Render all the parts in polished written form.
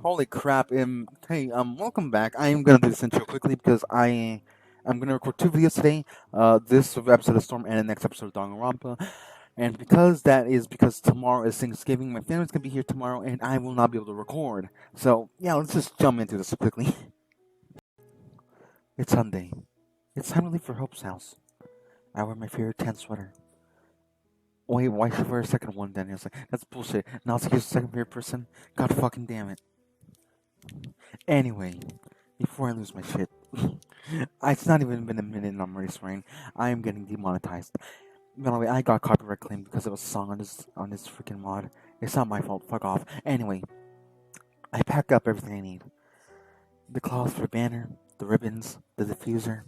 Holy crap! Hey, welcome back. I am gonna do this intro quickly because I'm gonna record two videos today. This episode of Storm and the next episode of Danganronpa, and because tomorrow is Thanksgiving, my family's gonna be here tomorrow, and I will not be able to record. So yeah, let's just jump into this quickly. It's Sunday. It's time to leave for Hope's house. I wear my favorite tan sweater. Wait, why should I wear a second one then? It's like, that's bullshit. Now here's the second favorite person. God fucking damn it. Anyway, before I lose my shit, it's not even been a minute and I'm already swearing. I am getting demonetized. By the way, I got copyright claimed because it was a song on this freaking mod. It's not my fault. Fuck off. Anyway, I packed up everything I need: the cloth for the banner, the ribbons, the diffuser,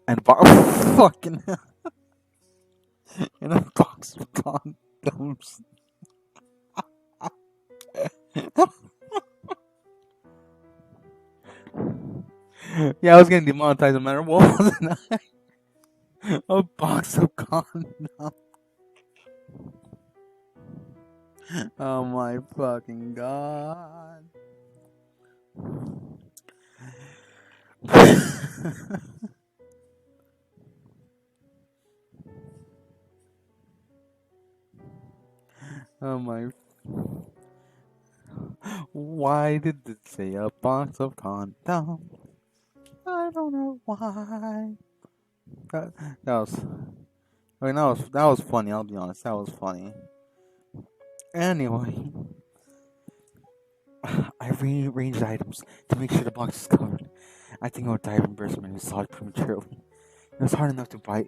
and fucking and a box of condoms. Yeah, I was getting demonetized no matter what, wasn't I? A box of condoms. Oh my fucking god. Oh my. Why did it say a box of condoms? I don't know why. That was. I mean, that was funny. I'll be honest, that was funny. Anyway, I rearranged items to make sure the box is covered. I think I would die of embarrassment if I saw it prematurely. It was hard enough to buy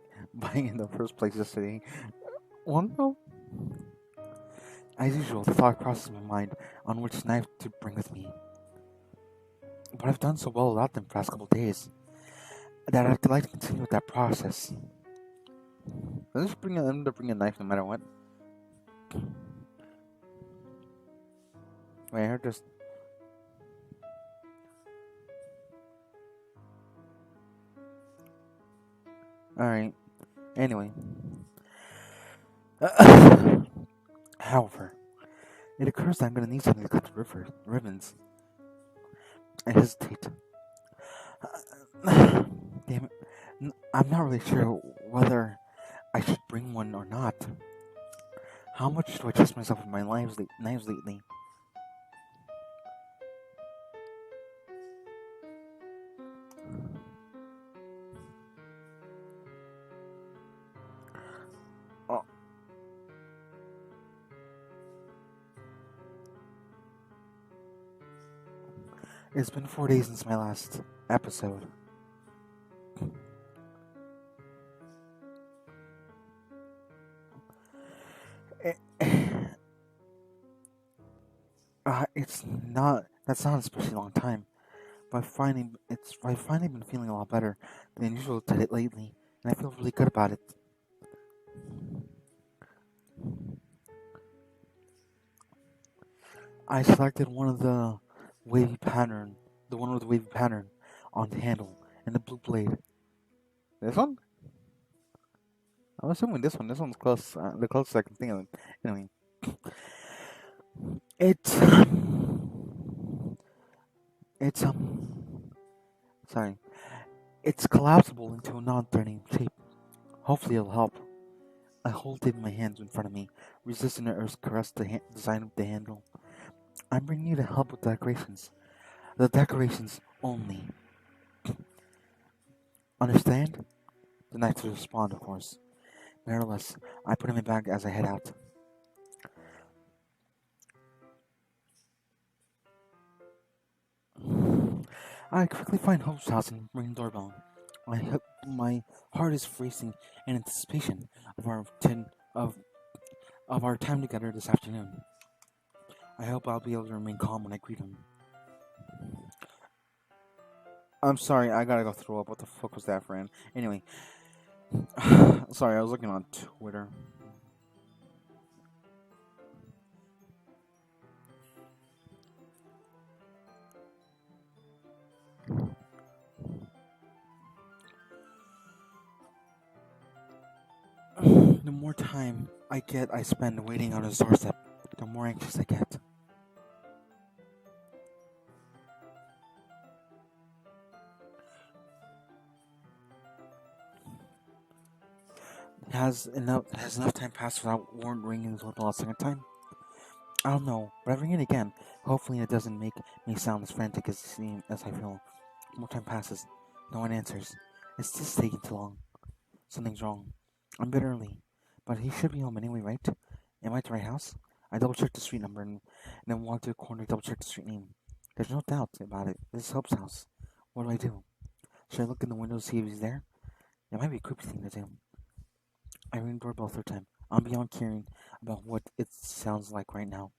in the first place yesterday. Well, no. As usual, the thought crosses my mind on which knife to bring with me. But I've done so well without them the past couple days that I'd like to continue with that process. Let's just end up bringing a knife no matter what. Wait, I heard just. Alright. Anyway. However, it occurs that I'm going to need something to cut the ribbons. I hesitate. Damn it. I'm not really sure whether I should bring one or not. How much do I trust myself with my knives lately? Oh. It's been 4 days since my last episode. That's not an especially long time, but I've finally been feeling a lot better than usual lately, and I feel really good about it. I selected one with the wavy pattern on the handle and the blue blade. This one? I'm assuming this one. This one's close. The closest I can think of it. Anyway, it's sorry. It's collapsible into a non-threatening shape. Hopefully, it'll help. I hold it in my hands in front of me, resisting the earth's caress. The design of the handle. I'm bringing you to help with decorations. The decorations only. Understand? The knights will respond, of course. Nevertheless, I put in my bag as I head out. I quickly find Hope's house and ring the doorbell. My heart is racing in anticipation of our time together this afternoon. I hope I'll be able to remain calm when I greet him. I'm sorry, I gotta go throw up. What the fuck was that, friend? Anyway, sorry, I was looking on Twitter. The more time I spend waiting on his doorstep, the more anxious I get. Has enough time passed without Warren ringing the doorbell a second time? I don't know, but I ring it again. Hopefully it doesn't make me sound as frantic as I feel. More time passes. No one answers. It's just taking too long. Something's wrong. I'm a bit early, but he should be home anyway, right? Am I at the right house? I double check the street number and then walk to the corner to double check the street name. There's no doubt about it. This is Hope's house. What do I do? Should I look in the window to see if he's there? It might be a creepy thing to do. I ring the doorbell a third time. I'm beyond caring about what it sounds like right now.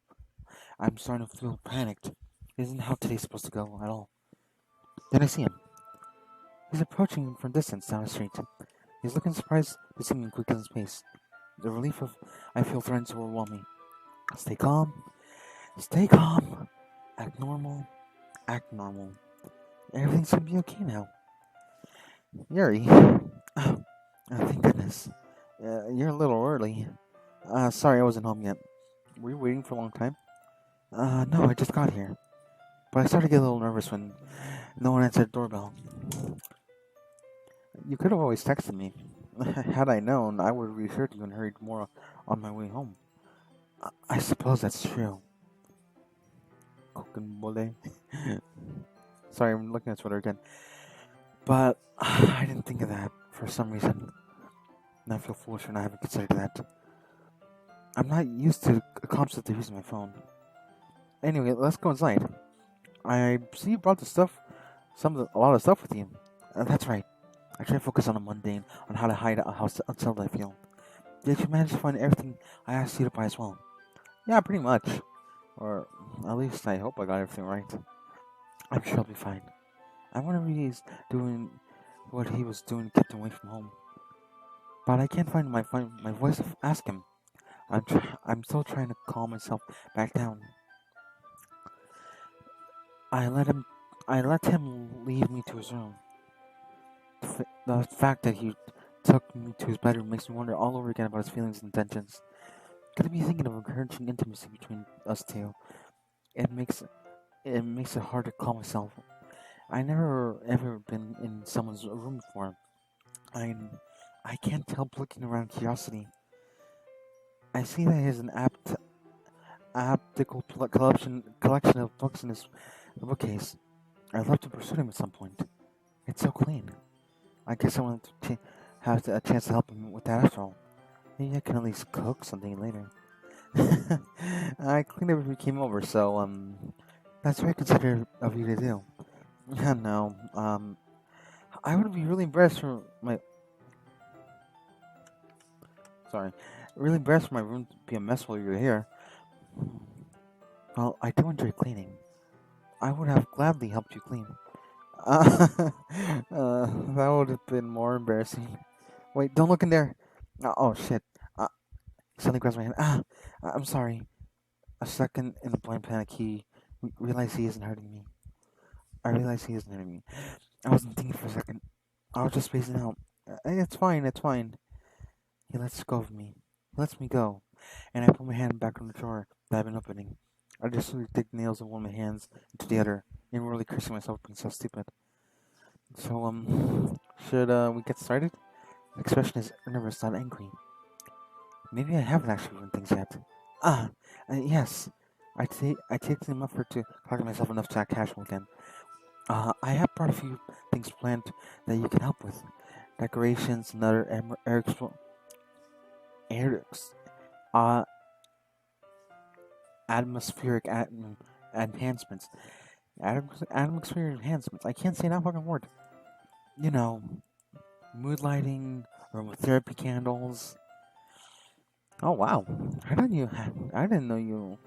I'm starting to feel panicked. It isn't how today's supposed to go at all. Then I see him. He's approaching from distance down the street. He's looking surprised to see me quick in his pace. The relief of I feel threatens to overwhelm me. Stay calm. Stay calm. Act normal. Act normal. Everything's gonna be okay now. Yuri. Oh, thank goodness. You're a little early. Sorry I wasn't home yet. Were you waiting for a long time? No, I just got here. But I started to get a little nervous when no one answered the doorbell. You could have always texted me. Had I known, I would have reassured you and hurried more on my way home. I suppose that's true. Kokenbole. Sorry, I'm looking at Twitter again. But I didn't think of that for some reason. And I feel foolish for not having considered that. I'm not used to a concept of using my phone. Anyway, let's go inside. I see you brought a lot of stuff with you. That's right. I try to focus on the mundane, on how to hide how unsettled I feel. Did you manage to find everything I asked you to buy as well? Yeah, pretty much. Or at least I hope I got everything right. I'm sure I'll be fine. I wonder if he's doing what he was doing to keep him away from home. But I can't find my voice to ask him. I'm still trying to calm myself back down. I let him lead me to his room. The fact that he took me to his bedroom makes me wonder all over again about his feelings and intentions. Could he be thinking of encouraging intimacy between us two? It makes it hard to calm myself. I never ever been in someone's room before. I can't help looking around curiosity. I see that he has an aptical collection of books in his bookcase. I'd love to pursue him at some point. It's so clean. I guess I want to have a chance to help him with that after all. Maybe I can at least cook something later. I cleaned up if he came over, so that's very considerate of you to do. No, I would be really embarrassed for my really embarrassed for my room to be a mess while you're here. Well, I do enjoy cleaning. I would have gladly helped you clean. That would have been more embarrassing. Wait, don't look in there. Oh shit. Suddenly grabs my hand. I'm sorry. A second in the blind panic, he realized he isn't hurting me. I realized he isn't hurting me. I wasn't thinking for a second. I was just spacing out. It's fine, it's fine. He lets go of me. He lets me go. And I put my hand back on the drawer that I've been opening. I just really dig nails of one of my hands into the other, and really cursing myself for being so stupid. So, should we get started? The expression is nervous, not angry. Maybe I haven't actually ruined things yet. Yes. I take the effort to collect myself enough to act casual again. I have brought a few things planned that you can help with. Decorations and other atmospheric enhancements. Atmospheric enhancements. I can't say that fucking word. You know, mood lighting, aromatherapy candles. Oh wow! I didn't know you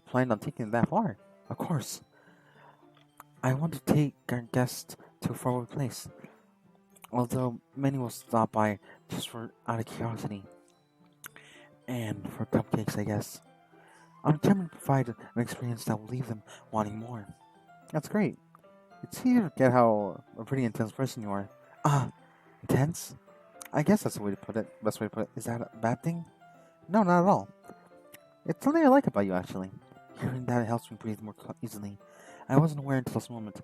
planned on taking it that far. Of course, I want to take our guests to a faraway place. Although many will stop by just out of curiosity and for cupcakes, I guess. I'm determined to provide an experience that will leave them wanting more. That's great. It's easy to forget how a pretty intense person you are. Intense? I guess that's the way to put it. Best way to put it. Is that a bad thing? No, not at all. It's something I like about you, actually. Hearing that helps me breathe more easily. I wasn't aware until this moment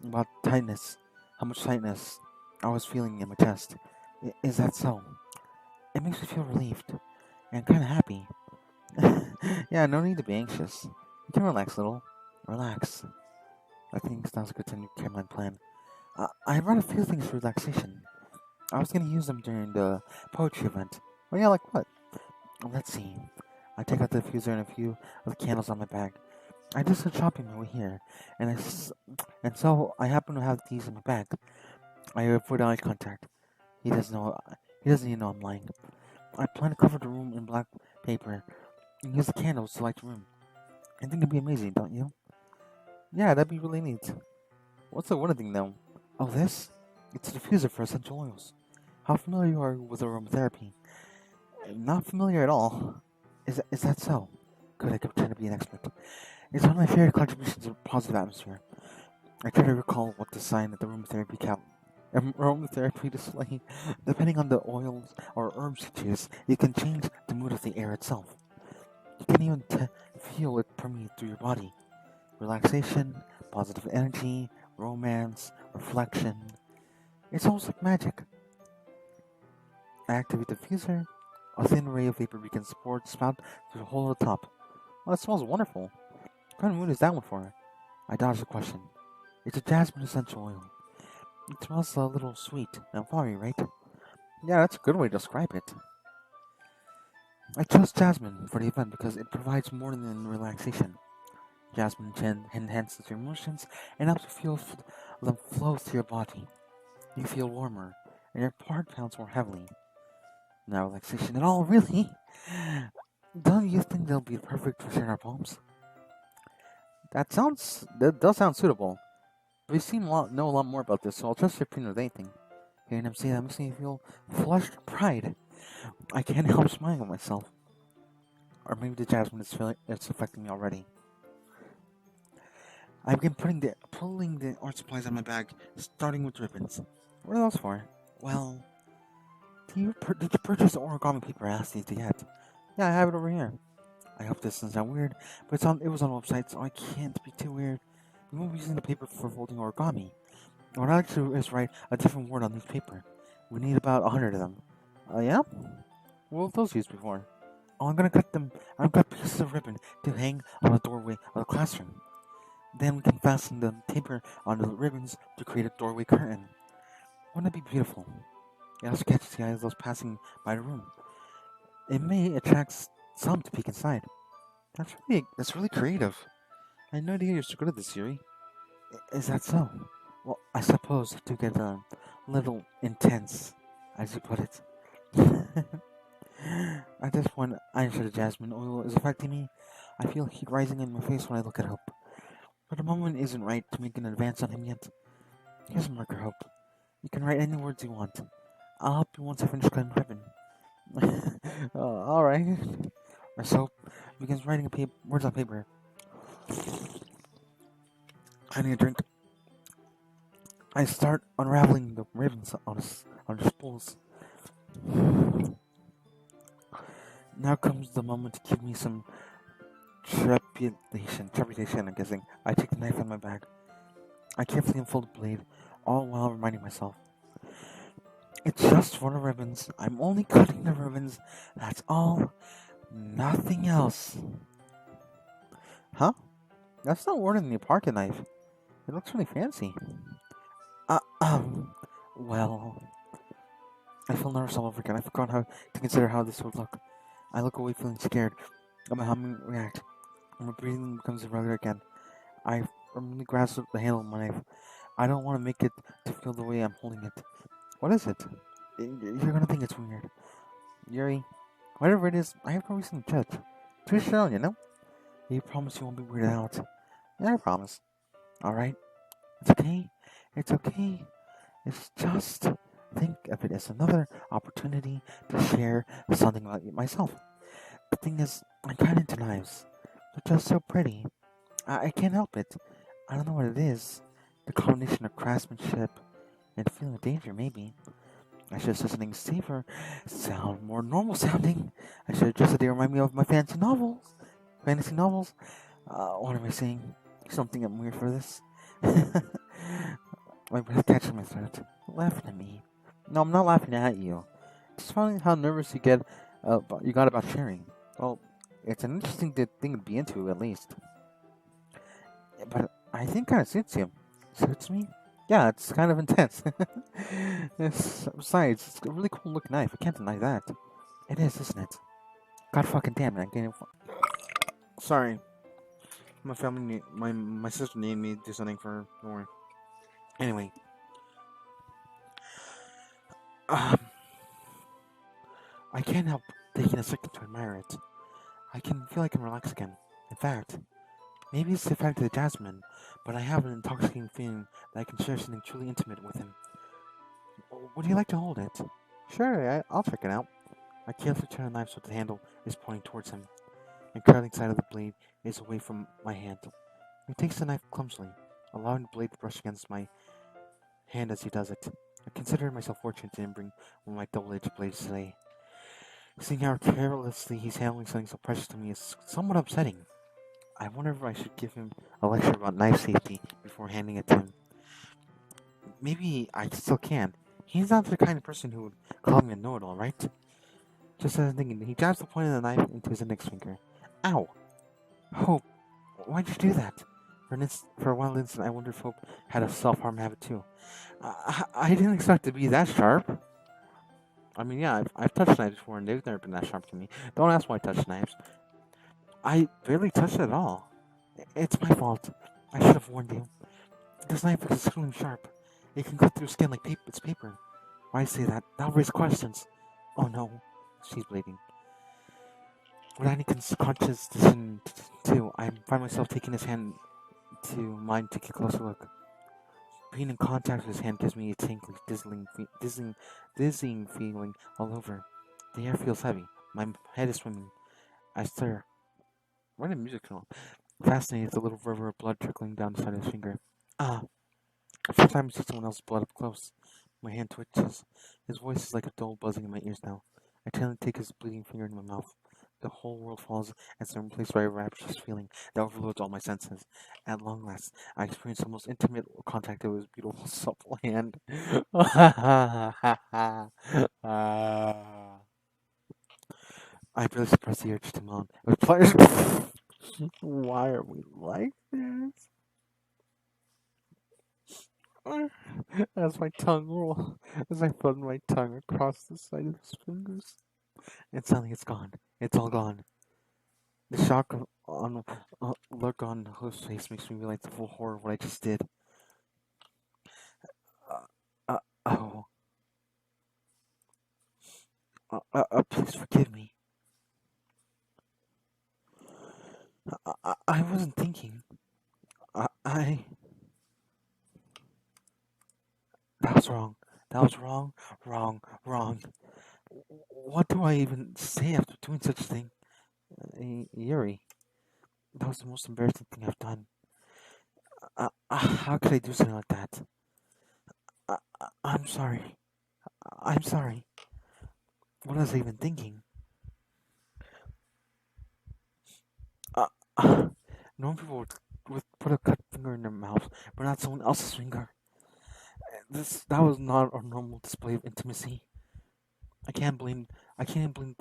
about tightness, how much tightness I was feeling in my chest. Is that so? It makes me feel relieved and kind of happy. Yeah, no need to be anxious. You can relax a little. Relax. I think sounds good to new Caroline plan. I brought a few things for relaxation. I was gonna use them during the poetry event. Oh yeah, like what? Let's see. I take out the diffuser and a few of the candles on my bag. I did some shopping over here, and so I happen to have these in my bag. I avoid eye contact. He doesn't know. He doesn't even know I'm lying. I plan to cover the room in black paper and use the candles to light the room. I think it'd be amazing, don't you? Yeah, that'd be really neat. What's the one thing though? Oh, this? It's a diffuser for essential oils. How familiar you are with aromatherapy? Not familiar at all. Is that so? Good, I could pretend to be an expert. It's one of my favorite contributions to positive atmosphere. I try to recall what the sign at the aromatherapy display. Depending on the oils or herbs you choose, it can change the mood of the air itself. You can even feel it permeate through your body. Relaxation, positive energy, romance, reflection. It's almost like magic. I activate the diffuser. A thin ray of vapor begins to spout through the hole at the top. Oh, that smells wonderful. What kind of mood is that one for? I dodge the question. It's a jasmine essential oil. It smells a little sweet and flowery, right? Yeah, that's a good way to describe it. I chose jasmine for the event because it provides more than relaxation. Jasmine enhances your emotions and helps you feel them flow through your body. You feel warmer, and your heart pounds more heavily. Not relaxation at all, really. Don't you think they'll be perfect for sharing our poems? That does sound suitable. But you know a lot more about this, so I'll trust your opinion with anything. Hearing him say that makes me feel flushed with pride. I can't help smiling at myself. Or maybe the jasmine it's affecting me already. I begin pulling the art supplies out of my bag, starting with ribbons. What are those for? Well, did you purchase the origami paper I asked you to get? Yeah, I have it over here. I hope this doesn't sound weird, but it was on a website, so I can't be too weird. We won't be using the paper for folding origami. What I like to do is write a different word on this paper. We need about 100 of them. Yeah? What have those used before? Oh, I'm gonna cut pieces of ribbon to hang on the doorway of the classroom. Then we can fasten the paper onto the ribbons to create a doorway curtain. Wouldn't it be beautiful? It also catches the eyes of those passing by the room. It may attract some to peek inside. That's really creative. I had no idea you're so good at this, Yuri. Is that so? Well, I suppose to get a little intense, as you put it. At this point, I'm sure the jasmine oil is affecting me. I feel heat rising in my face when I look at Hope. But the moment isn't right to make an advance on him yet. Here's a marker, Hope. You can write any words you want. I'll help you once I finish cutting ribbon. Alright. So, begins writing words on paper. I need a drink. I start unraveling the ribbons on the spools. Now comes the moment to give me some trepidation, I'm guessing. I take the knife out of my bag. I carefully unfold the blade, all while reminding myself. It's just for the ribbons. I'm only cutting the ribbons. That's all. Nothing else. Huh? That's not more than a pocket knife. It looks really fancy. Well... I feel nervous all over again. I forgot how to consider how this would look. I look away feeling scared about how I'm react. My breathing becomes irregular again. I firmly grasp the handle of my knife. I don't want to make it to feel the way I'm holding it. What is it? You're gonna think it's weird. Yuri, whatever it is, I have no reason to judge. Twist your own, you know? You promise you won't be weirded out. Yeah, I promise. Alright? It's okay. It's okay. It's just... think of it as another opportunity to share something about myself. The thing is, I'm kind of into knives. They're just so pretty. I can't help it. I don't know what it is. The combination of craftsmanship and feeling of danger, maybe. I should have said something safer, sound more normal sounding. I should have just said they remind me of my fantasy novels. What am I saying? Something I'm weird for this. My breath catching my throat. Laughing at me. No, I'm not laughing at you. It's funny how nervous you got about sharing. Well, it's an interesting thing to be into, at least. But I think kind of suits you. Suits me? Yeah, it's kind of intense. Besides, it's a really cool looking knife. I can't deny that. It is, isn't it? God fucking damn it! I'm getting. Sorry, my my sister needed me to do something for her. Don't worry. Anyway, um, I can't help taking a second to admire it. I can feel I can relax again. In fact, maybe it's the effect of the jasmine, but I have an intoxicating feeling that I can share something truly intimate with him. Would you like to hold it? Sure, I'll check it out. I carefully turn the knife so the handle is pointing towards him, and curling side of the blade is away from my hand. He takes the knife clumsily, allowing the blade to brush against my hand as he does it. I consider myself fortunate to bring one of my double-edged blades today. Seeing how carelessly he's handling something so precious to me is somewhat upsetting. I wonder if I should give him a lecture about knife safety before handing it to him. Maybe I still can. He's not the kind of person who would call me a know-it-all, right? Just as I'm thinking, he jabs the point of the knife into his index finger. Ow! Hope, why'd you do that? For a wild instant, I wondered if Hope had a self-harm habit too. I didn't expect it to be that sharp. I mean, yeah, I've touched knives before, and they've never been that sharp to me. Don't ask why I touch knives. I barely touched it at all. It's my fault. I should have warned you. This knife is extremely sharp. It can cut through skin like it's paper. Why say that? That'll raise questions. Oh no, she's bleeding. Without any conscious decision to, I find myself taking his hand to mine to take a closer look. Being in contact with his hand gives me a tingling, dizzying feeling all over. The air feels heavy. My head is swimming. I stare. Why did music come on? Fascinated with the little river of blood trickling down the side of his finger. Ah, first time I see someone else's blood up close. My hand twitches. His voice is like a dull buzzing in my ears now. I tenderly take his bleeding finger in my mouth. The whole world falls and is replaced by a rapturous feeling that overloads all my senses. At long last, I experience the most intimate contact of his beautiful, supple hand. I barely suppress the urge to moan. Why are we like this? As my tongue roll, as I run my tongue across the side of his fingers, and suddenly it's gone. It's all gone. The shock look on Hope's face makes me realize the full horror of what I just did. Oh. Please forgive me. I wasn't thinking. I. That was wrong. That was wrong, wrong, wrong. What do I even say after doing such a thing? Yuri, that was the most embarrassing thing I've done. How could I do something like that? I'm sorry. I'm sorry. What was I even thinking? Normal people would put a cut finger in their mouth, but not someone else's finger. That was not a normal display of intimacy. I can't blame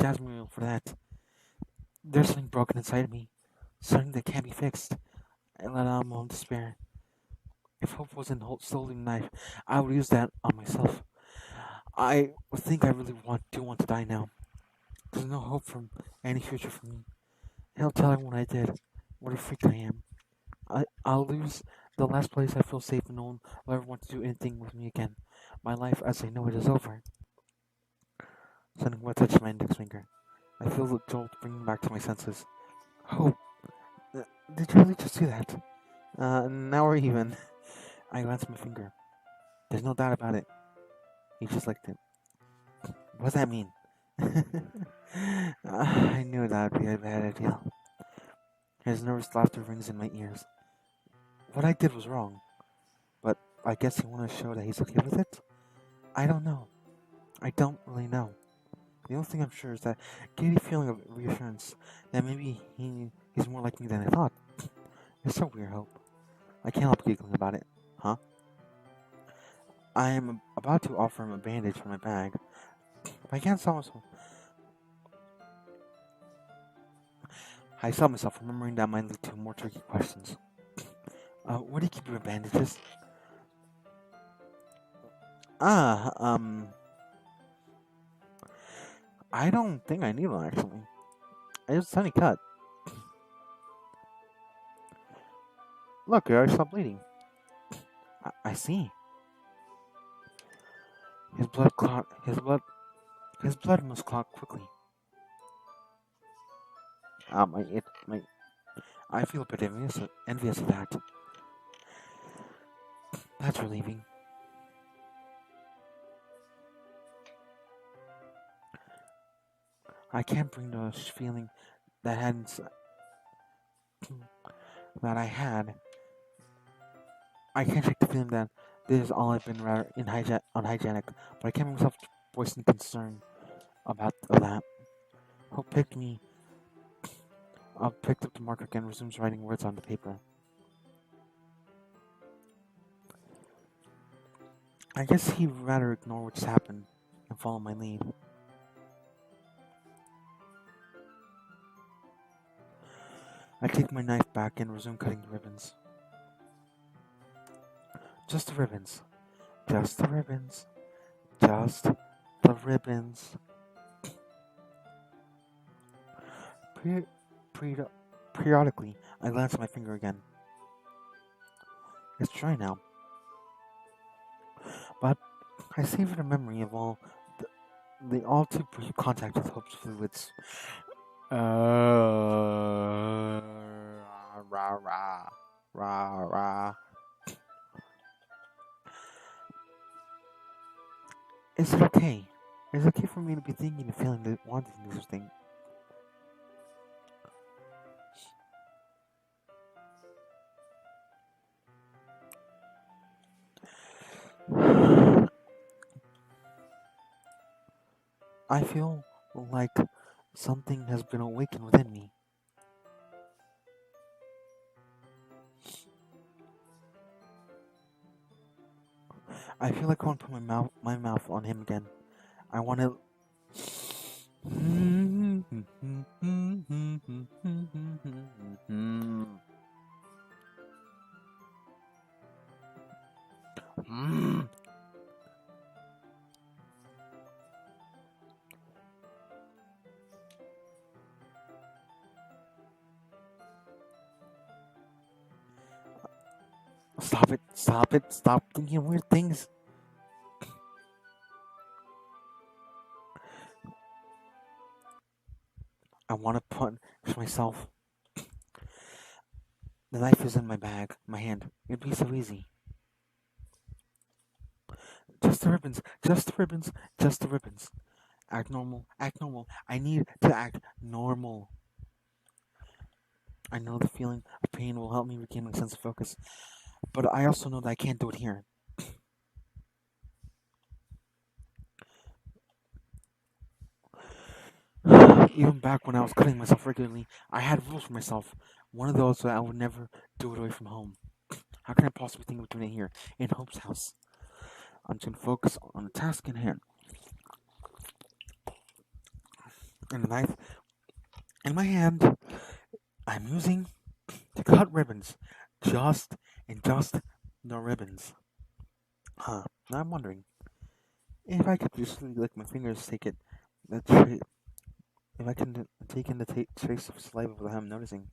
Jasmine for that. There's something broken inside me, something that can't be fixed. I let out my own despair. If Hope wasn't still holding the knife, I would use that on myself. I think I really want to die now. There's no hope for any future for me. I'll tell everyone I did. What a freak I am. I'll lose the last place I feel safe and no one will ever want to do anything with me again. My life as I know it is over. Something wet touched my index finger. I feel the jolt bringing me back to my senses. Hope, did you really just do that? Now we're even. I glanced at my finger. There's no doubt about it. He just licked it. What does that mean? I knew that would be a bad idea. His nervous laughter rings in my ears. What I did was wrong, but I guess he wanted to show that he's okay with it? I don't know. I don't really know. The only thing I'm sure is that giddy feeling of reassurance that maybe he's more like me than I thought. It's so weird, Hope. I can't help giggling about it. Huh? I am about to offer him a bandage from my bag I can't stop myself. I stop myself, remembering that might lead to more tricky questions. Where do you keep your bandages? Ah, I don't think I need one actually. It's a tiny cut. Look, it already stopped bleeding. I see. His blood must clot quickly. I feel a bit envious of that. That's relieving. I can't bring the feeling that that I had. I can't shake the feeling that this is all I've been rather unhygienic, but I can't bring myself to voice any concern about that. Hope picked up the marker again, resumes writing words on the paper. I guess he'd rather ignore what's happened and follow my lead. I take my knife back and resume cutting the ribbons. Just the ribbons. Just the ribbons. Just the ribbons. Periodically, I glance at my finger again. It's dry now. But I savor the memory of the all too brief contact with Hope's fluids. Rah, rah, rah, rah. Is it okay? Is it okay for me to be thinking and feeling that wanting this thing? I feel like something has been awakened within me. I feel like I want to put my mouth on him again. I want to. Stop it, stop thinking weird things. I want to punish myself. The knife is in my bag, my hand. It'd be so easy. Just the ribbons, just the ribbons, just the ribbons. Act normal, act normal. I need to act normal. I know the feeling of pain will help me regain my sense of focus, but I also know that I can't do it here. Even back when I was cutting myself regularly, I had rules for myself. One of those that I would never do it away from home. How can I possibly think of doing it here, in Hope's house? I'm just gonna focus on the task in hand. And the knife in my hand, I'm using to cut ribbons. Just the ribbons. Now I'm wondering if I could just lick my fingers, take it, if I can take in the trace of saliva without him noticing.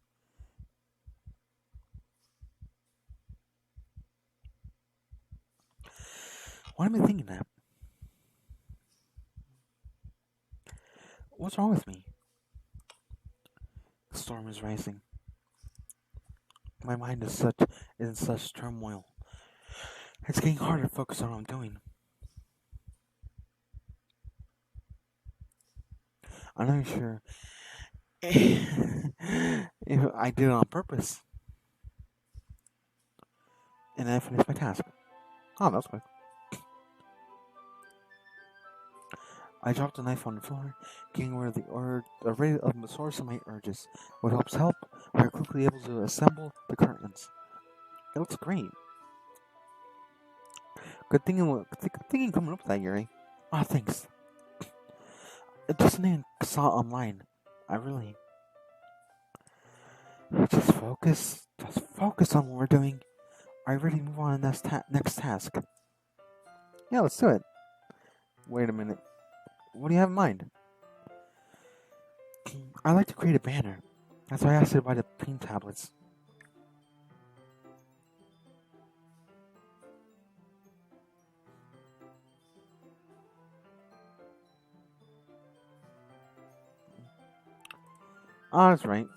Why am I thinking that? What's wrong with me? The storm is rising. My mind is in such turmoil. It's getting harder to focus on what I'm doing. I'm not even sure if I did it on purpose. And I finished my task. Oh, that was quick. I dropped the knife on the floor, getting rid of the array of the source of my urges. With Hope's help, we are quickly able to assemble the curtains. It looks great. Good thinking coming up with that, Yuri. Ah, thanks. It's just something I saw online. I really just focus. Just focus on what we're doing. I really move on to the next task. Yeah, let's do it. Wait a minute. What do you have in mind? I like to create a banner. That's why I asked you to buy the paint tablets. Oh, that's right.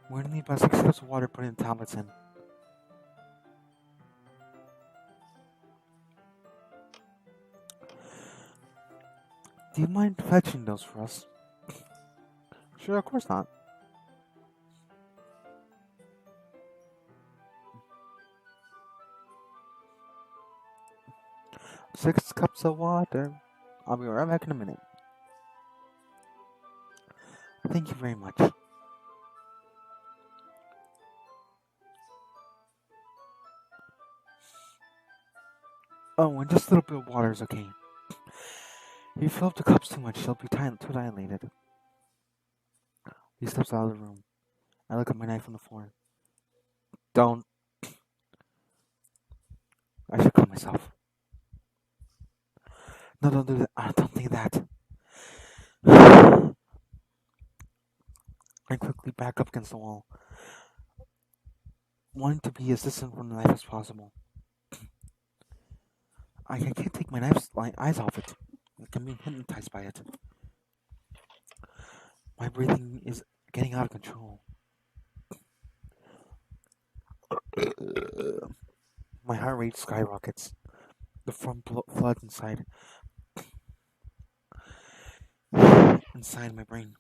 We're gonna need about 6 cups of water putting the tablets in. Do you mind fetching those for us? Sure, of course not. Six cups of water. I'll be right back in a minute. Thank you very much. Oh, and just a little bit of water is okay. If you fill up the cups too much, you'll be too dilated. He steps out of the room. I look at my knife on the floor. Don't. I should cut myself. No, don't do that. I don't think that. I quickly back up against the wall, wanting to be as distant from the knife as possible. I can't take my eyes off it. I'm being hypnotized by it. My breathing is getting out of control. My heart rate skyrockets. The front floods inside my brain.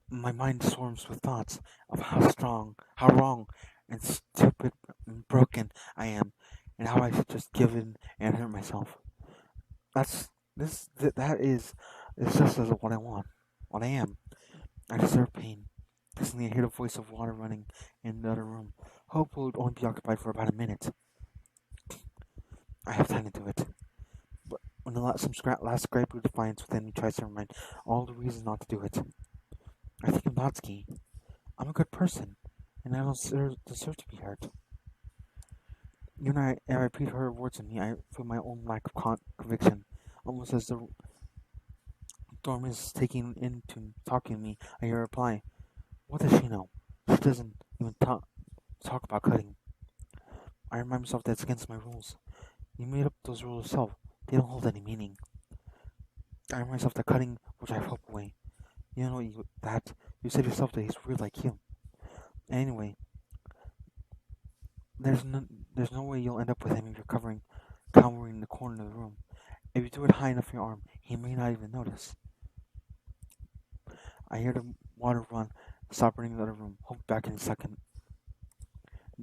My mind swarms with thoughts of how wrong, and stupid and broken I am, and how I should just give in and hurt myself. That is just as what I want, what I am. I deserve pain. Suddenly I hear the voice of water running in the other room. Hope will only be occupied for about a minute. I have time to do it. But when the last scrap of defiance within me tries to remind all the reasons not to do it, I think of Natsuki. I'm a good person, and I don't deserve to be hurt. You know, I repeat her words to me, I feel my own lack of conviction, almost as the storm is taking into talking to me. I hear her reply, "What does she know? She doesn't even talk about cutting." I remind myself that it's against my rules. You made up those rules yourself. They don't hold any meaning. I remind myself that cutting will drive hope away. You know that you said yourself that he's weird like you. Anyway, there's no way you'll end up with him if you're cowering the corner of the room. If you do it high enough in your arm, he may not even notice. I hear the water run, stop running in the other room. Hope back in a second.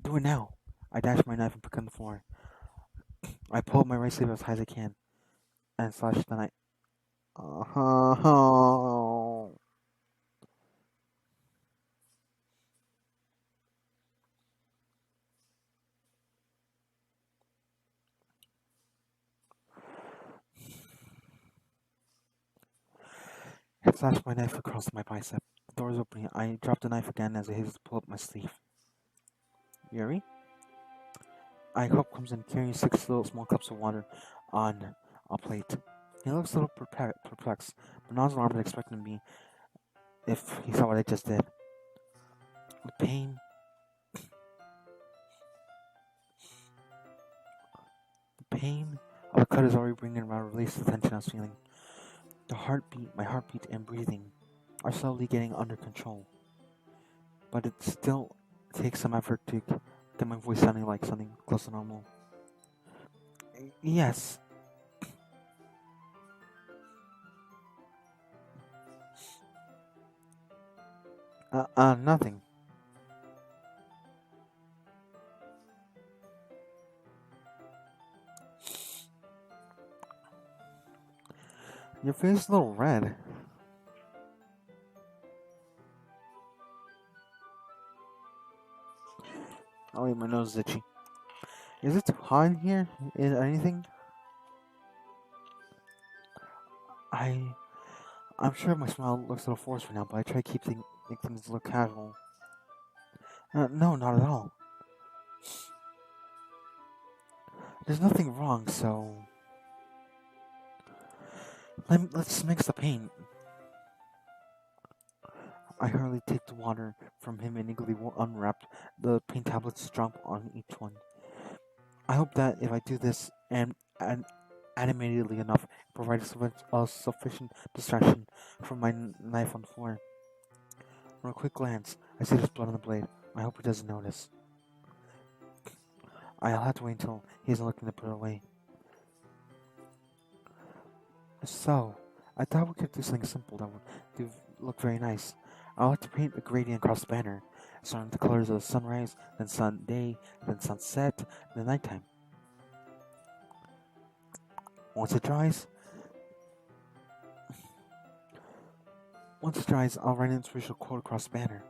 Do it now. I dash my knife and pick on the floor. I pull up my right sleeve as high as I can and slash the knife. I slash my knife across my bicep. The door is opening. I drop the knife again as I haste to pull up my sleeve. Yuri? I hope comes in carrying 6 little small cups of water on a plate. He looks a little perplexed, but not as alarmed as I expected him to be if he saw what I just did. The pain of the cut is already bringing around release the tension I was feeling. My heartbeat and breathing are slowly getting under control. But it still takes some effort to get my voice sounding like something close to normal. Yes. Nothing. Your face is a little red. Oh wait, my nose is itchy. Is it too hot in here? Is anything? I'm sure my smile looks a little forced right now, but I try to make things look casual. No, not at all. There's nothing wrong, so let's mix the paint. I hurriedly take the water from him and eagerly unwrap the paint tablets, drop on each one. I hope that if I do this and animatedly enough, it provides a sufficient distraction from my knife on the floor. From a quick glance, I see there's blood on the blade. I hope he doesn't notice. I'll have to wait until he isn't looking to put it away. So, I thought we could do something simple that would look very nice. I'll have to paint a gradient across the banner, starting with the colors of sunrise, then day, then sunset, then nighttime. Once it dries, I'll write an inspirational quote across the banner.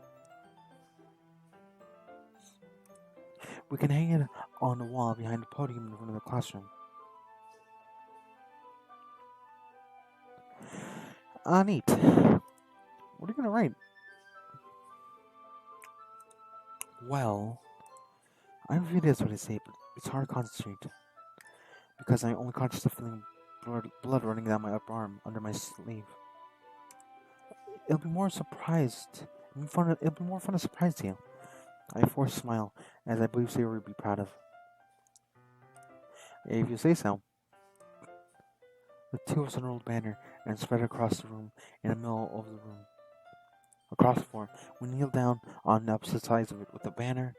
We can hang it on the wall behind the podium in front of the classroom. Neat. What are you gonna write? Well, I read it as what I say, but it's hard to concentrate because I'm only conscious of feeling blood running down my upper arm under my sleeve. It'll be more fun to surprise you. I force a smile, as I believe Sarah would be proud of. If you say so. The two of us unrolled the banner and spread it across the room in the middle of the room. Across the floor, we kneeled down on the opposite sides of it with the banner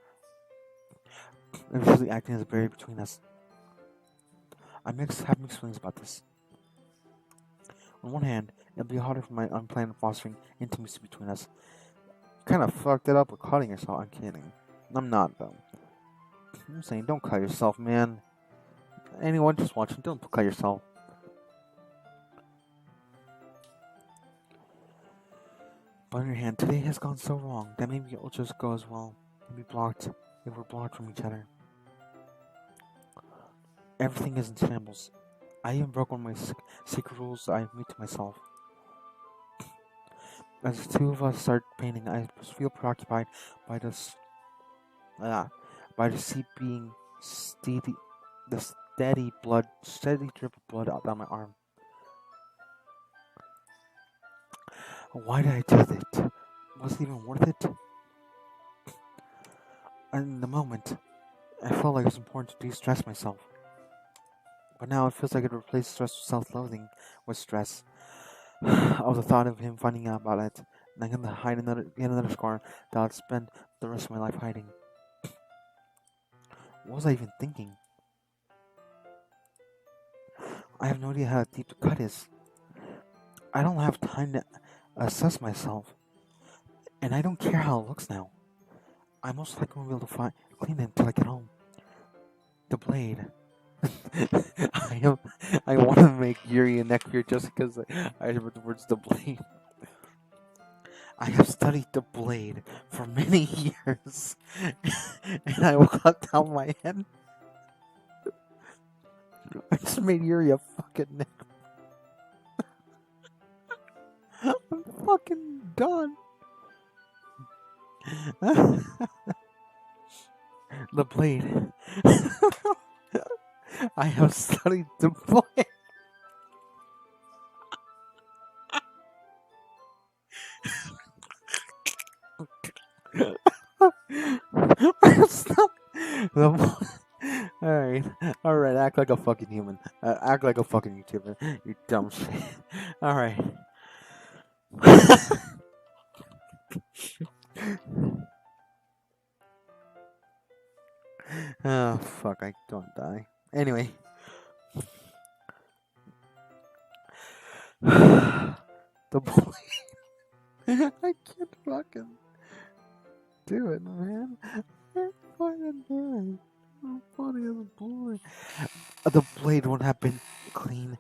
visually acting as a barrier between us. I have mixed feelings about this. On one hand, it'll be harder for my unplanned fostering intimacy between us. Kind of fucked it up with cutting yourself. I'm kidding. I'm not, though. I'm saying, don't cut yourself, man. Anyone just watching, don't cut yourself. But on your hand, today has gone so wrong that maybe it'll just go as well and be blocked if we're blocked from each other. Everything is in shambles. I even broke one of my secret rules I made to myself. As the two of us start painting, I feel preoccupied by the seep being steady, the steady drip of blood out down my arm. Why did I do that? Was it even worth it? In the moment, I felt like it was important to de-stress myself. But now it feels like it replaced stress with self-loathing with stress. Of the thought of him finding out about it, and I can hide another scar that I'll spend the rest of my life hiding. What was I even thinking? I have no idea how deep the cut is. I don't have time to assess myself, and I don't care how it looks now. I most likely won't be able to clean it until I get home. The blade. I want to make Yuri a neck fear just because I heard the words "the blade." I have studied the blade for many years, and I will cut down my head. I just made Yuri a fucking neck. I'm fucking done. The blade. I have studied the blade. Stop. Alright, act like a fucking human. Act like a fucking YouTuber. You dumb shit. Alright. Oh, fuck, I don't die. Anyway. The boy. I can't fucking do it, man. I can't fucking do it. I'm funny as a boy. The blade wouldn't have been clean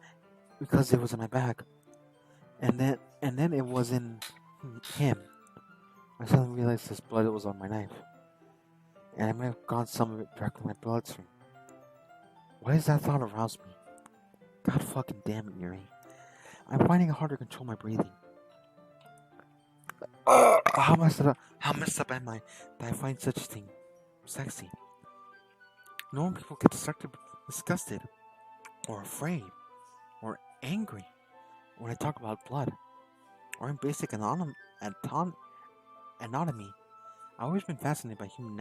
because it was in my bag. And then it was in him. I suddenly realized this blood was on my knife. And I may have gone some of it directly in my bloodstream. Why does that thought arouse me? God fucking damn it, Yuri. I'm finding it hard to control my breathing. How messed up am I that I find such thing sexy? Normal people get disgusted, or afraid, or angry when I talk about blood, or in basic anatomy. I've always been fascinated by human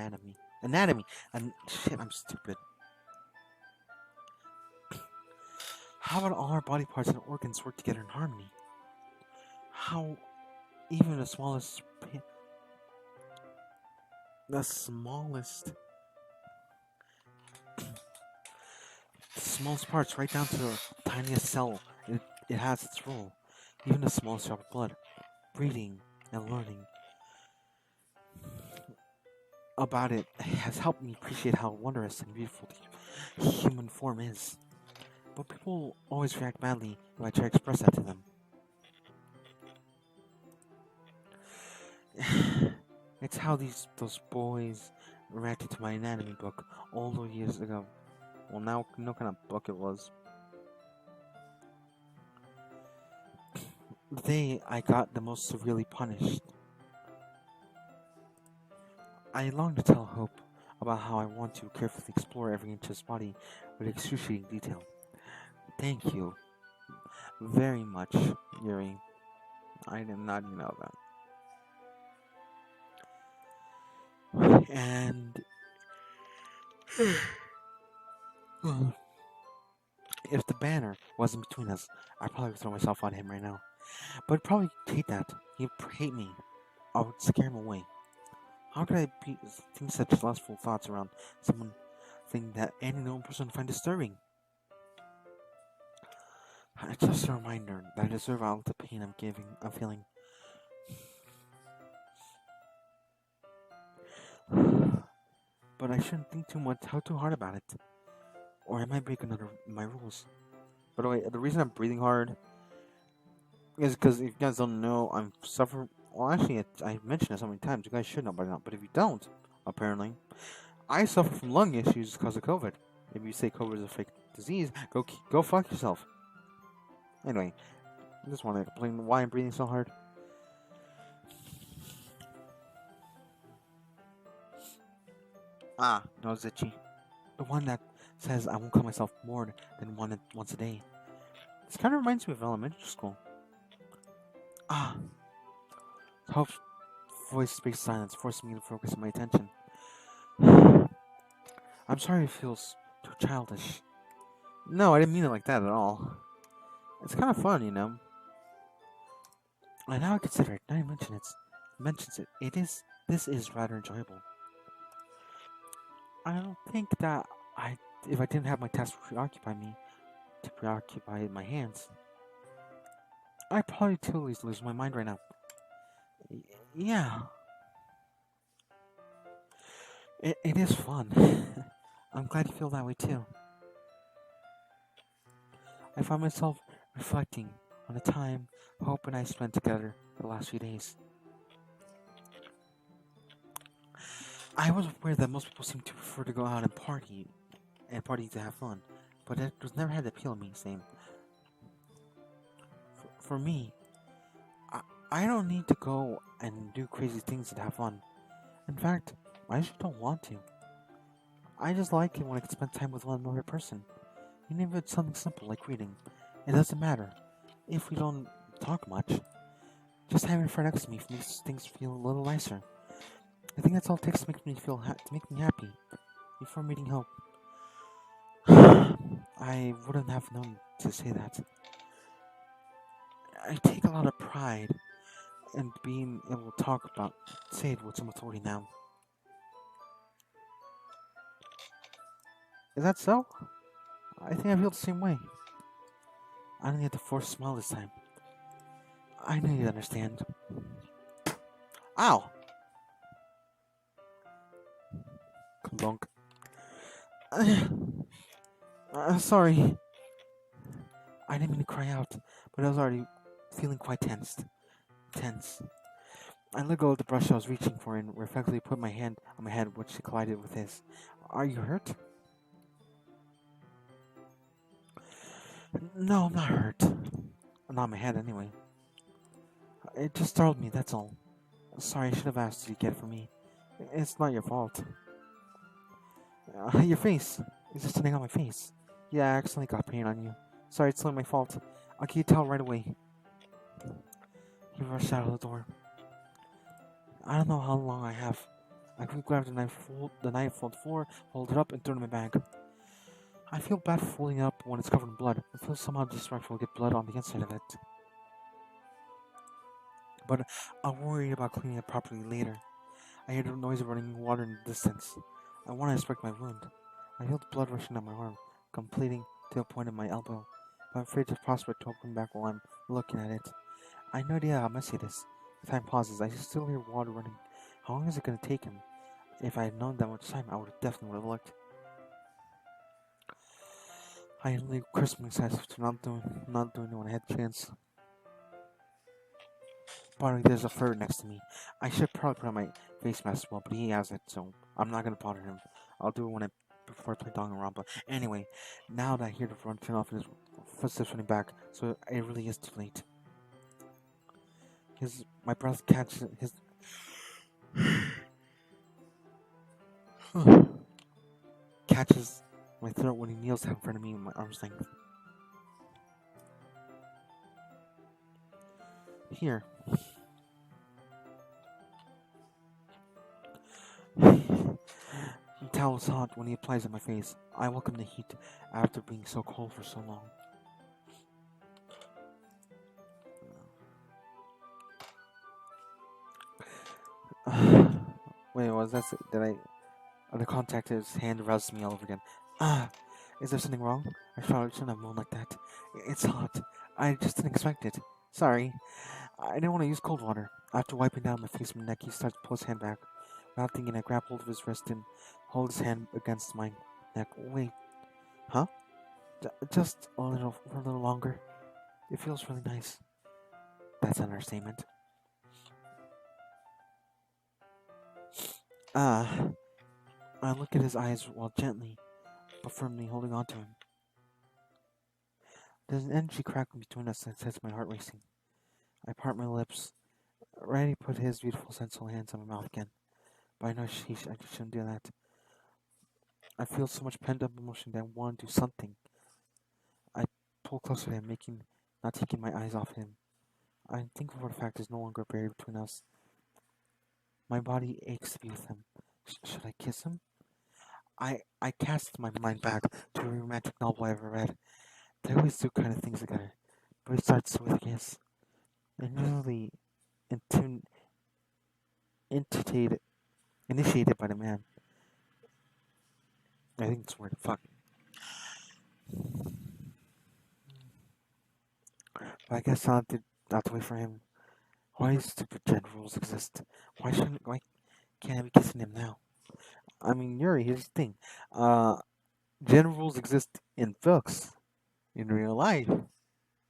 anatomy, and shit, I'm stupid. How about all our body parts and organs work together in harmony? How even the smallest parts, right down to the tiniest cell, it has its role. Even the smallest drop of blood, breathing and learning about it has helped me appreciate how wondrous and beautiful the human form is. But people always react badly when I try to express that to them. It's how those boys reacted to my anatomy book all those years ago. Well, now no kind of book it was. The day I got the most severely punished, I long to tell Hope about how I want to carefully explore every inch of his body with excruciating detail. Thank you very much, Yuri. I did not know that. And if the banner wasn't between us, I'd probably throw myself on him right now. But I'd probably hate that. He'd hate me. I would scare him away. How could I think such lustful thoughts around someone thing that any known person would find disturbing? It's just a reminder that I deserve all the pain I'm feeling. But I shouldn't think too hard about it, or I might break my rules. By the way, the reason I'm breathing hard is because if you guys don't know, I'm suffering. Well, actually, I mentioned it so many times. You guys should know by now. But if you don't, apparently, I suffer from lung issues because of COVID. If you say COVID is a fake disease, go fuck yourself. Anyway, I just want to explain why I'm breathing so hard. No, it's itchy. The one that says I won't cut myself more than once a day. This kind of reminds me of elementary school. Hope's voice breaks silence, forcing me to focus my attention. I'm sorry it feels too childish. No, I didn't mean it like that at all. It's kind of fun, you know. And now I consider it, now you mentions it, this is rather enjoyable. I don't think that if I didn't have my task preoccupy my hands, I'd probably totally lose my mind right now. Yeah. It is fun. I'm glad you feel that way too. I find myself reflecting on the time Hope and I spent together the last few days. I was aware that most people seem to prefer to go out and party to have fun, but it was never had the appeal of me same. For me, I don't need to go and do crazy things to have fun. In fact, I just don't want to. I just like it when I can spend time with one other person. Even if it's something simple like reading. It doesn't matter if we don't talk much. Just having a friend next to me makes things feel a little nicer. I think that's all it takes to make me happy. Before meeting Hope, I wouldn't have known to say that. I take a lot of pride in being able to say it with some authority now. Is that so? I think I feel the same way. I don't need to force a smile this time. I know you understand. Ow! Klunk. Sorry. I didn't mean to cry out, but I was already feeling quite tense. I let go of the brush I was reaching for and reflectively put my hand on my head, which collided with his. Are you hurt? No, I'm not hurt. Not my head, anyway. It just startled me, that's all. Sorry, I should have asked you to get it for me. It's not your fault. Your face. It's just sitting on my face. Yeah, I accidentally got paint on you. Sorry, it's not my fault. I'll give you a towel right away. He rushed out of the door. I don't know how long I have. I quickly grabbed the knife from the floor, folded it up, and threw it in my bag. I feel bad for folding it up when it's covered in blood. I feel somehow disrespectful to get blood on the inside of it. But I'll worry about cleaning it properly later. I hear the noise of running water in the distance. I want to inspect my wound. I feel the blood rushing down my arm, completing to a point in my elbow. But I'm afraid to prospect to open back while I'm looking at it. I have no idea how messy it is. As time pauses, I still hear water running. How long is it going to take him? If I had known that much time, I would have definitely looked. I only cursed myself to not doing it when I had a chance. Finally, there's a fur next to me. I should probably put on my face mask as well, but he has it, so I'm not gonna bother him. I'll do it before I play Danganronpa. Anyway, now that I hear the run turn off and his footsteps running back, so it really is too late. My breath catches catches my throat when he kneels down in front of me with my arms length. Here. The towel is hot when he applies it on my face. I welcome the heat after being so cold for so long. Wait, was that? The contact his hand rouses me all over again. Is there something wrong? I shouldn't have moaned like that. It's hot. I just didn't expect it. Sorry. I didn't want to use cold water. After wiping down my face and my neck, he starts to pull his hand back. Without thinking, I grab hold of his wrist and hold his hand against my neck. Wait. Huh? Just for a little longer. It feels really nice. That's an understatement. I look at his eyes while gently but firmly holding on to him. There's an energy crackling between us that sets my heart racing. I part my lips, ready to put his beautiful, sensual hands on my mouth again. But I know I shouldn't do that. I feel so much pent-up emotion that I want to do something. I pull closer to him, not taking my eyes off him. I'm thankful for the fact there's no longer a barrier between us. My body aches to be with him. Should I kiss him? I cast my mind back to a romantic novel I ever read. They always do kind of things together, but it starts with a kiss. And usually initiated by the man. I think it's word fuck. But I guess I'll have to wait for him. Why do stupid gender rules exist? Why can't I be kissing him now? I mean, Yuri, here's the thing. Gender rules exist in books. In real life,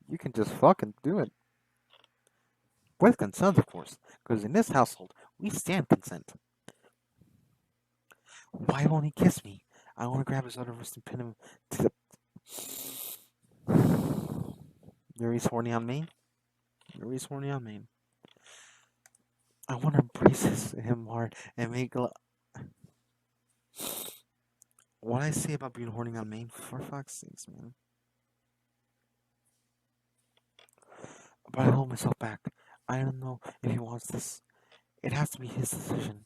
you can just fucking do it. With consent, of course. Because in this household, we stand consent. Why won't he kiss me? I want to grab his other wrist and pin him to the... Yuri's horny on me? Yuri's horny on me. I want to embrace him hard and make... What I say about being horny on me? For fuck's sakes, man. But I hold myself back. I don't know if he wants this. It has to be his decision.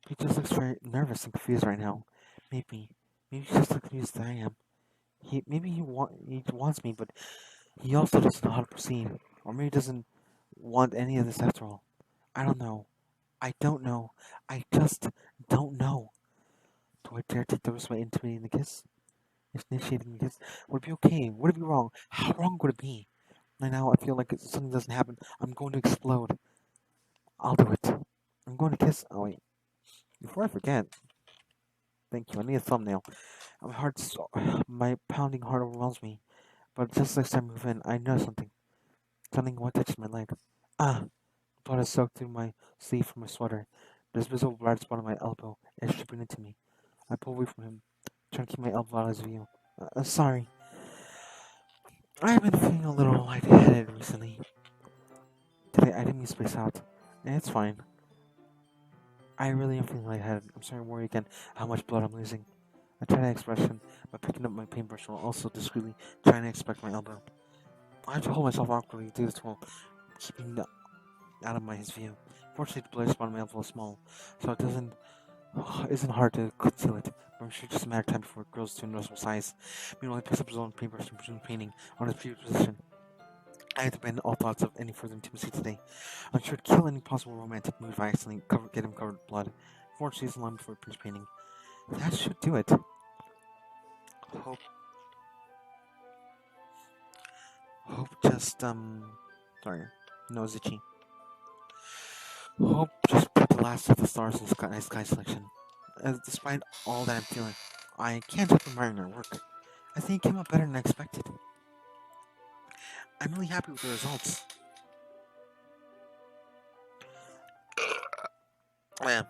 He just looks very nervous and confused right now. Maybe he's just as confused as I am. He wants me, but he also doesn't know how to proceed. Or maybe he doesn't want any of this after all. I don't know. I don't know. I just don't know. Do I dare take the risk by intimating the kiss? If initiating the kiss, would it be okay? Would it be wrong? How wrong would it be? Right now, I feel like if something doesn't happen, I'm going to explode. I'll do it. I'm going to kiss. Oh wait. Before I forget, thank you. I need a thumbnail. My pounding heart overwhelms me. But just as I move in, I know something. Something what touches my leg. Blood is soaked through my sleeve from my sweater. There's visible blood spot on my elbow. It's dripping into me. I pull away from him, trying to keep my elbow out of his view. Sorry. I've been feeling a little lightheaded recently. Today I didn't mean to space out. And it's fine. I really am feeling lightheaded. I'm starting to worry again how much blood I'm losing. I try to expression by picking up my paintbrush while also discreetly trying to inspect my elbow. I have to hold myself awkwardly to do this while keeping the out of my his view. Fortunately, the bloody spot on my elbow is small, so it isn't hard to conceal it. But I'm sure it's just a matter of time before it grows to a noticeable size. Meanwhile, he picks up his own paintbrush and resumes painting on his previous position. I had to abandon all thoughts of any further intimacy today. I'm sure to kill any possible romantic mood if I accidentally get him covered with blood. Fortunately, it's long before he finishes painting. That should do it. Hope, sorry, nose itchy. Hope just put the last of the stars in the sky selection. Despite all that I'm feeling, I can't help admiring her work. I think it came out better than I expected. I'm really happy with the results. Yeah.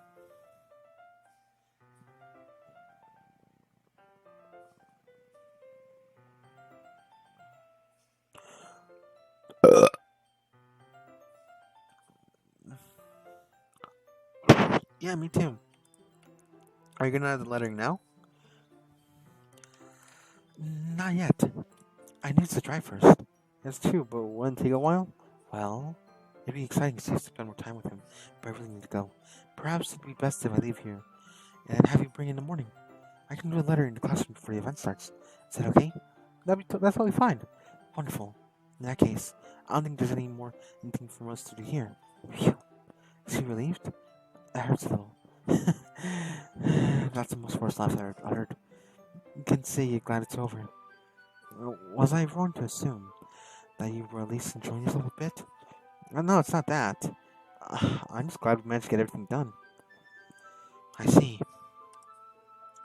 Yeah, me too. Are you gonna add the lettering now? Not yet. I need to try first. That's true, but wouldn't it take a while? Well, it'd be exciting to spend more time with him, but I really need to go. Perhaps it'd be best if I leave here and have you bring in the morning. I can do a letter in the classroom before the event starts. Is that okay? That's totally fine. Wonderful. In that case, I don't think there's anything for us to do here. Phew. Is he relieved? That hurts a little. That's the most worst laugh I've uttered. You can say you're glad it's over. Was I wrong to assume that you were at least enjoying yourself a bit? No, it's not that. I'm just glad we managed to get everything done. I see.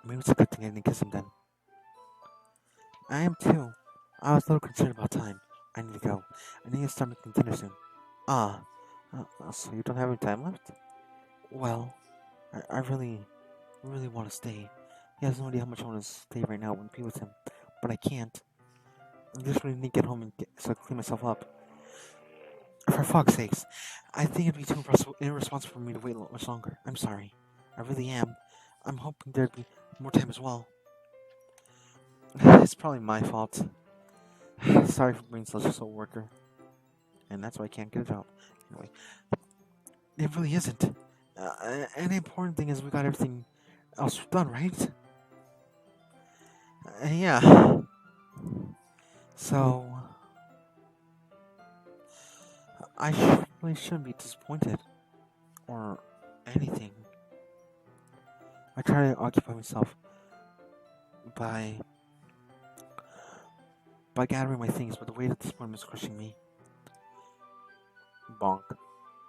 Maybe it's a good thing I didn't kiss him then. I am too. I was a little concerned about time. I need to go. I need to start making dinner soon. Ah, so you don't have any time left? Well, I really want to stay. He has no idea how much I want to stay right now and be with him, but I can't. I just really need to get home so I can clean myself up. For fuck's sakes, I think it'd be too irresponsible for me to wait much longer. I'm sorry. I really am. I'm hoping there'd be more time as well. It's probably my fault. Sorry for being such a slow worker. And that's why I can't get a job. Anyway, it really isn't. And the important thing is we got everything else done, right? Yeah. So, I really shouldn't be disappointed. Or anything. I try to occupy myself by gathering my things, but the weight of disappointment is crushing me. Bonk.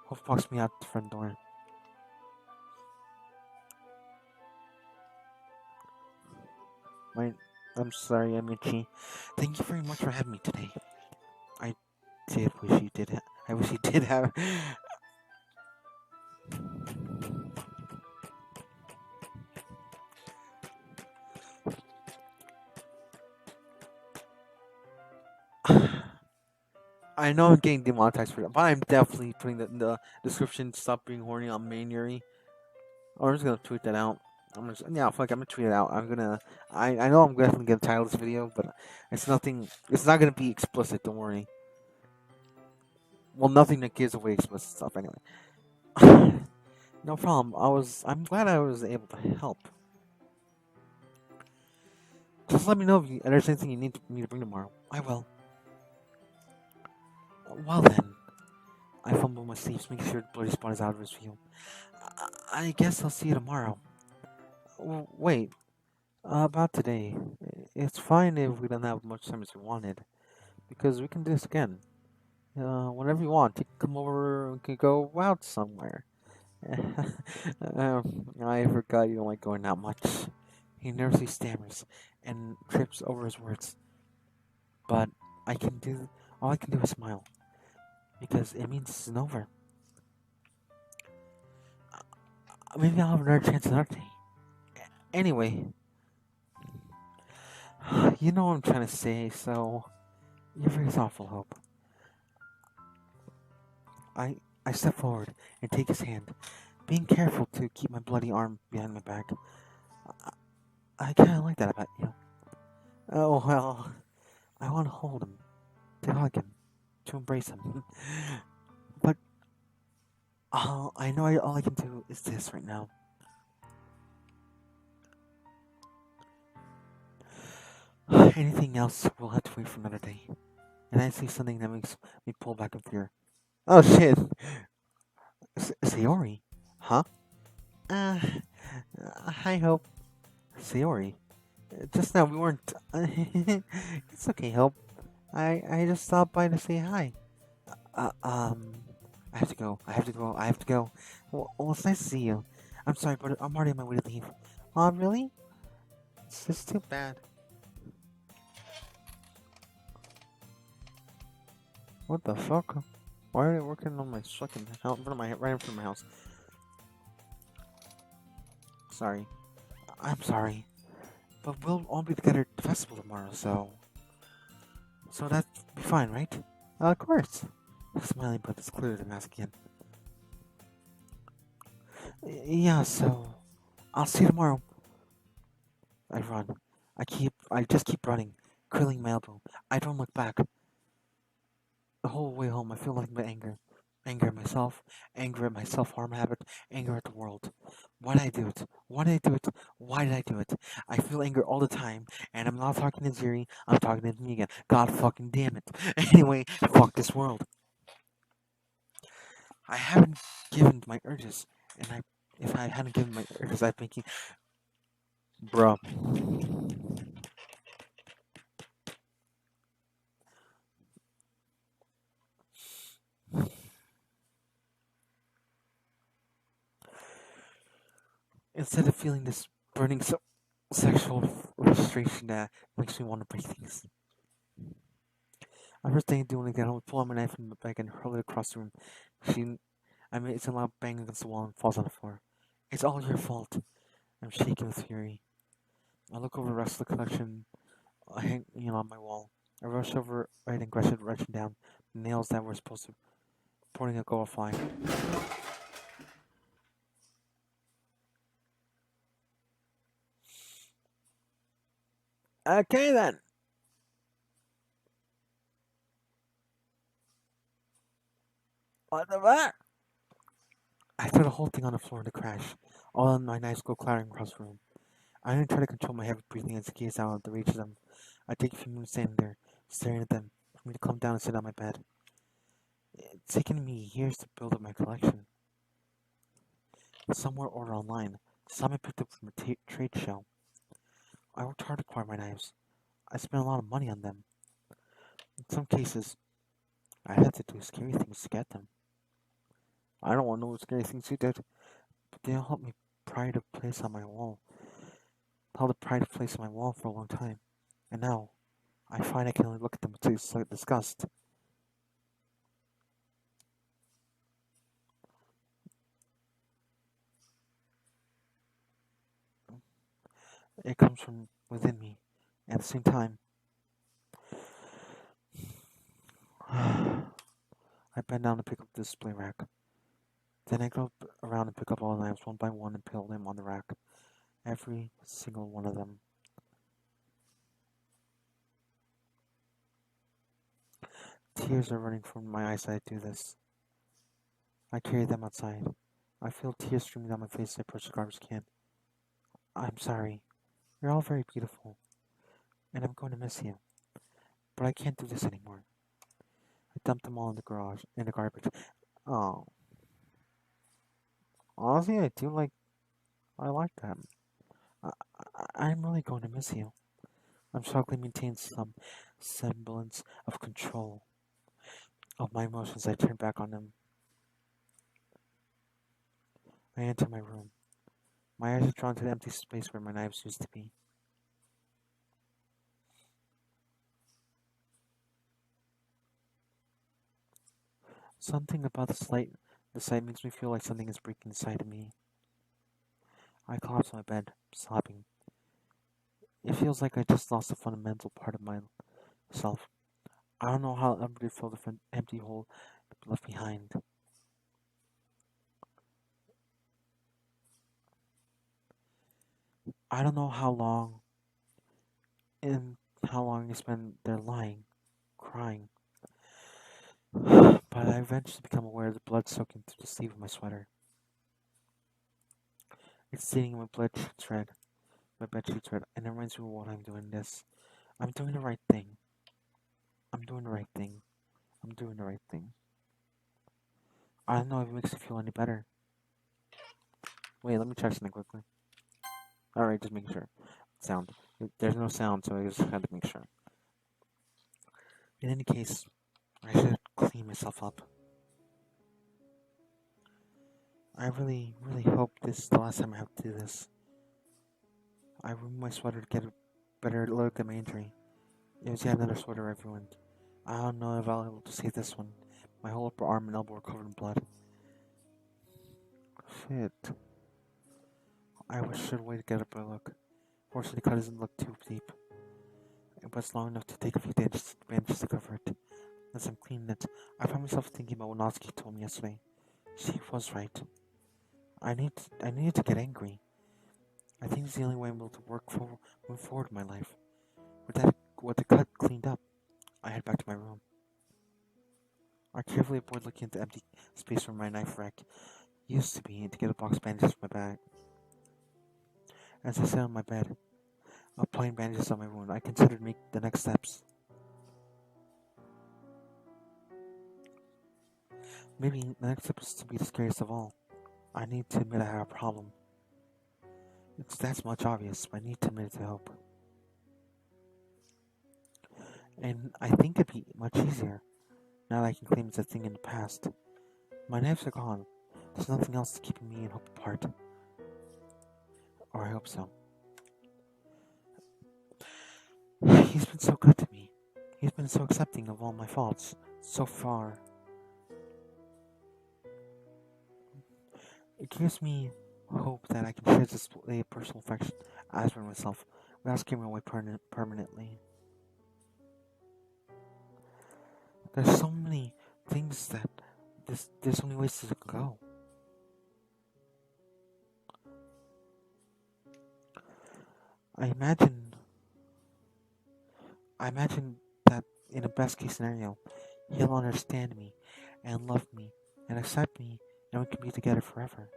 Hope walks me out the front door. I'm sorry, I'm itchy. Thank you very much for having me today. I did wish you did. I wish you did have. I know I'm getting demonetized for that, but I'm definitely putting that in the description. Stop being horny on Manuary. Or I'm just gonna tweet that out. I'm gonna tweet it out. I know I'm definitely gonna title this video, but it's nothing. It's not gonna be explicit. Don't worry. Well, nothing that gives away explicit stuff anyway. No problem. I'm glad I was able to help. Just let me know if there's anything you need me to bring tomorrow. I will. Well then, I fumble my sleeves, making sure the bloody spot is out of his view. I guess I'll see you tomorrow. Wait, about today. It's fine if we don't have much time as we wanted, because we can do this again. Whenever you want, you can come over and can go out somewhere. I forgot you don't like going out much. He nervously stammers and trips over his words. But all I can do is smile, because it means it's over. Maybe I'll have another chance another day. Anyway, you know what I'm trying to say, so You're very thoughtful, Hope. I step forward and take his hand, being careful to keep my bloody arm behind my back. I kinda like that about you. Oh, well, I want to hold him, to hug him, to embrace him. But I know all I can do is this right now. Anything else will have to wait for another day. And I see something that makes me pull back in fear. Oh shit! Sayori? Huh? Uh, hi, Hope. Sayori. Just now we weren't. It's okay, Hope. I just stopped by to say hi. Uh, um, I have to go. I have to go. I have to go. Well, it's nice to see you. I'm sorry, but I'm already on my way to leave. Really? It's just too bad. What the fuck? Why are they working on my fucking house, right in front of my house? Sorry. I'm sorry. But we'll all be together at the festival tomorrow, so that'd be fine, right? Of course. Smiling, but it's clear to mask again. Yeah, so I'll see you tomorrow. I run. I just keep running, curling my elbow. I don't look back. The whole way home, I feel nothing but anger. Anger at myself, anger at my self-harm habit, anger at the world. Why did I do it? Why did I do it? Why did I do it? I feel anger all the time, and I'm not talking to Ziri, I'm talking to me again. God fucking damn it. Anyway, fuck this world. I haven't given my urges, and if I hadn't given my urges, I'd be thinking, bruh. Instead of feeling this burning sexual frustration that makes me want to break things. My first thing to do when I get home is pull out my knife from my bag and hurl it across the room. It's a loud bang against the wall and falls on the floor. It's all your fault. I'm shaking with fury. I look over the rest of the collection hanging on my wall. I rush over right and grab it, wrenching down the nails that were supposed to porting a go fly. Okay then. What the fuck? I throw the whole thing on the floor in a crash. All of my knives go clattering across the room. I then try to control my heavy breathing and gaze out at the reach of them. I take a few minutes standing there, staring at them, for me to calm down and sit on my bed. It's taken me years to build up my collection. Some were ordered online, some I picked up from a trade show. I worked hard to acquire my knives. I spent a lot of money on them. In some cases, I had to do scary things to get them. I don't want to know what scary things you did, but they all helped me pride a place on my wall. Held a pride place on my wall for a long time, and now I find I can only look at them with disgust. It comes from within me. At the same time, I bend down to pick up the display rack. Then I go around and pick up all the knives one by one and pile them on the rack. Every single one of them. Tears are running from my eyes as I do this. I carry them outside. I feel tears streaming down my face as I approach the garbage can. I'm sorry. You're all very beautiful, and I'm going to miss you. But I can't do this anymore. I dumped them all in the garage, in the garbage. Oh, honestly, I like them. I'm really going to miss you. I'm struggling to maintain some semblance of control of my emotions. I turn back on them. I enter my room. My eyes are drawn to the empty space where my knives used to be. Something about the sight makes me feel like something is breaking inside of me. I collapse on my bed, sobbing. It feels like I just lost a fundamental part of myself. I don't know how I'll ever fill the empty hole left behind. I don't know how long I spend there lying, crying. But I eventually become aware of the blood soaking through the sleeve of my sweater. It's staining my bed sheets red, and it reminds me of what I'm doing this. I'm doing the right thing. I'm doing the right thing. I'm doing the right thing. I don't know if it makes you feel any better. Wait, let me check something quickly. Alright, just making sure. Sound. There's no sound, so I just had to make sure. In any case, I should clean myself up. I really, really hope this is the last time I have to do this. I ruined my sweater to get a better look at my injury. It was yet another sweater I ruined. I don't know if I'll be able to save this one. My whole upper arm and elbow are covered in blood. Shit. I should wait to get a better look. Fortunately, the cut doesn't look too deep. But it's long enough to take a few bandages to cover it. As I'm cleaning it, I find myself thinking about what Natsuki told me yesterday. She was right. I needed to get angry. I think it's the only way I'm able to move forward in my life. With the cut cleaned up, I head back to my room. I carefully avoid looking at the empty space where my knife rack used to be to get a box of bandages from my bag. As I sit on my bed, applying bandages on my wound, I considered making the next steps. Maybe the next step is to be the scariest of all. I need to admit I have a problem. It's that much obvious, but I need to admit it to help. And I think it'd be much easier now that I can claim it's a thing in the past. My knives are gone. There's nothing else keeping me and Hope apart. Or I hope so. He's been so good to me. He's been so accepting of all my faults. So far. It gives me hope that I can share this display of personal affection as for myself without scaring away permanently. There's so many things that there's so many ways to go. I imagine that in a best case scenario, he'll understand me and love me and accept me and we can be together forever.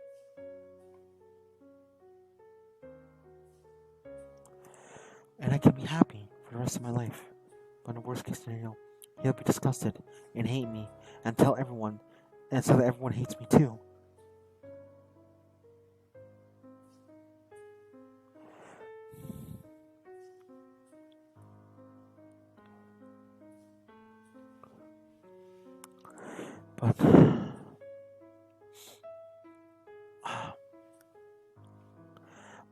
And I can be happy for the rest of my life. But in the worst case scenario, he'll be disgusted and hate me and tell everyone, and so that everyone hates me too.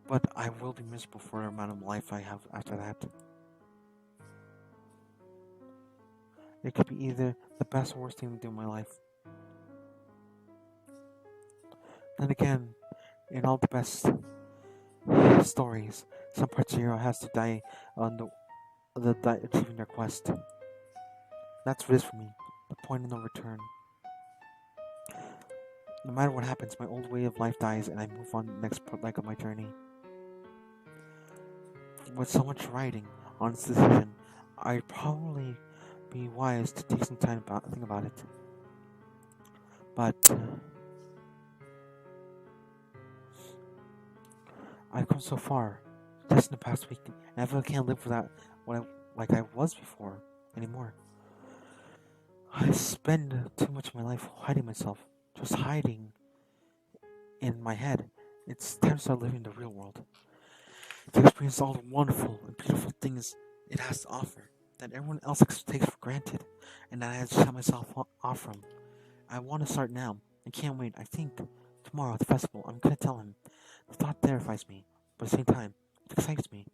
But I will be miserable for the amount of life I have after that. It could be either the best or worst thing to do in my life. Then again, in all the best stories, some parts of the hero has to die on achieving their quest. That's what it is for me, the point of no return. No matter what happens, my old way of life dies and I move on to the next leg of my journey. With so much writing on this decision, I'd probably be wise to take some time to think about it. But I've come so far just in the past week, and I feel I can't live without like I was before anymore. I spend too much of my life hiding myself, just hiding in my head. It's time to start living the real world. To experience all the wonderful and beautiful things it has to offer that everyone else takes for granted, and that I have to shut myself off from. I want to start now. I can't wait. I think tomorrow at the festival, I'm gonna tell him. The thought terrifies me, but at the same time, it excites me.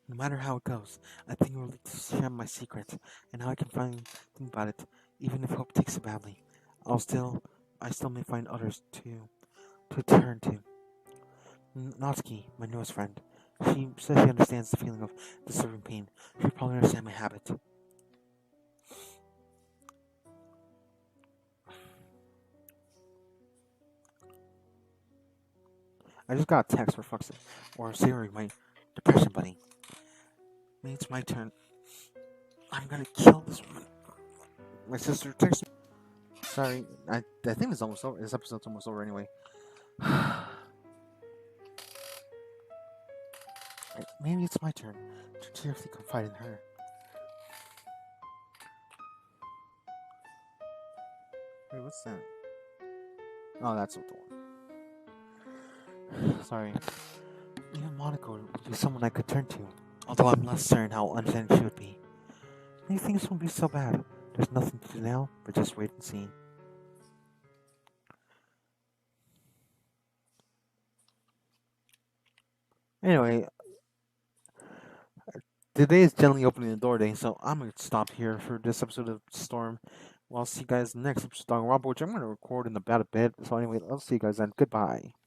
No matter how it goes, I think it will lead to share my secrets, and how I can finally think about it, even if Hope takes it badly. I still may find others to turn to. Natsuki, my newest friend, she says she understands the feeling of disturbing pain. She'll probably understand my habit. I just got a text for fuck's sake. Or Siri, my depression buddy. Maybe it's my turn. I'm gonna kill this woman. My sister texted me. Sorry, I think it's almost over. This episode's almost over anyway. Maybe it's my turn to cheerfully confide in her. Wait, what's that? Oh, that's the one. Sorry. Even Monica would be someone I could turn to, although I'm less certain how unfinished she would be. Maybe things won't be so bad. There's nothing to do now, but just wait and see. Anyway, today is generally opening the door day, so I'm gonna stop here for this episode of Storm. Well, I'll see you guys next episode of Rob, which I'm gonna record in about a bit. So anyway, I'll see you guys then. Goodbye.